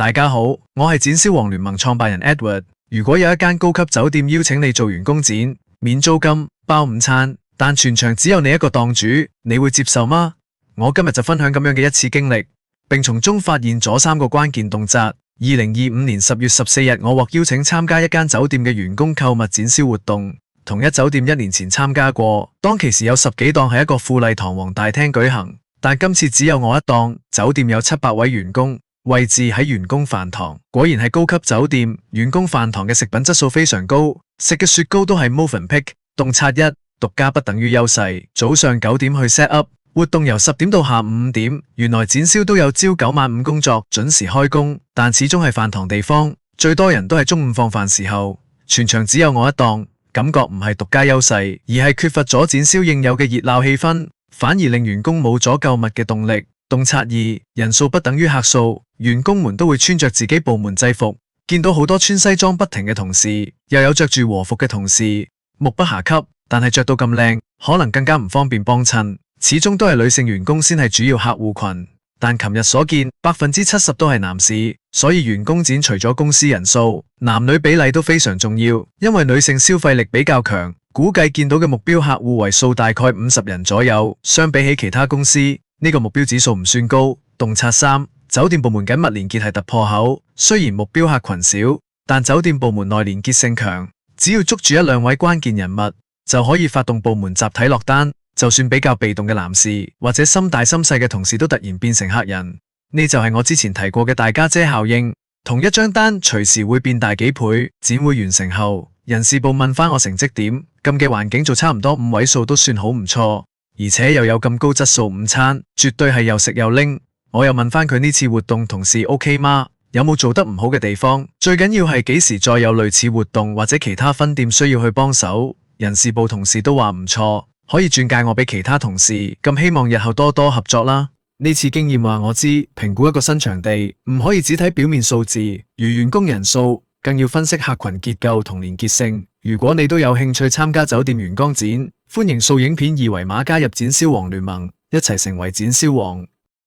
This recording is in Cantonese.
大家好，我係展銷王聯盟創辦人 Edward。如果有一間高級酒店邀請你做員工展，免租金、包午餐，但全場只有你一個檔主，你會接受嗎？我今日就分享咁樣嘅一次經歷，並從中發現咗3個關鍵洞察。2025年10月14日，我獲邀請參加一間酒店嘅員工購物展銷活動。同一酒店1年前參加過，當其時有10幾檔喺一個富麗堂皇大廳舉行，但今次只有我一檔。酒店有700位員工，位置喺員工飯堂。果然係高級酒店，員工飯堂嘅食品質素非常高，食嘅雪糕都係 Mövenpick。洞察1：獨家不等於優勢。早上9點去 set up，活動由10點到下午5點。原來展銷都有朝9晚5工作，準時開工，但始終係飯堂地方，最多人都係中午放飯時候，全場只有我一檔。感覺唔係獨家優勢，而係缺乏咗展銷應有嘅熱鬧氣氛，反而令員工冇咗購物嘅動力。洞察2：人數不等於客數。員工們都會穿着自己部門制服，見到好多穿西裝不停嘅同事，又有着住和服嘅同事，目不暇給。但係着到咁靚，可能更加唔方便幫襯。始終都係女性員工先係主要客戶群。但琴日所見，70%都係男士，所以員工展除咗公司人數，男女比例都非常重要。因為女性消費力比較強，估計見到嘅目標客戶為數大概50人左右。相比起其他公司，呢個目標指數唔算高。洞察3：酒店部門緊密連結係突破口。雖然目標客群少，但酒店部門內連結性強，只要捉住1、2位關鍵人物，就可以發動部門集體落單。就算比較被動嘅男士或者心大心細嘅同事都突然變成客人，呢就係我之前提過嘅大家姐效應。同一張單隨時會變大幾倍。展會完成後，人事部問翻我成績點，咁嘅環境做差唔多5位數都算好唔錯，而且又有咁高質素午餐，絕對係又食又拎。我又問翻佢呢次活動同事 OK 嗎？有冇做得唔好嘅地方？最緊要係幾時再有類似活動或者其他分店需要去幫手？人事部同事都話唔錯，可以轉介我俾其他同事，咁希望日後多多合作啦。呢次經驗話我知，評估一個新場地唔可以只睇表面數字，如員工人數，更要分析客群結構同連結性。如果你都有興趣參加酒店員工展，歡迎掃影片2維碼加入展銷王聯盟，一齊成為展銷王。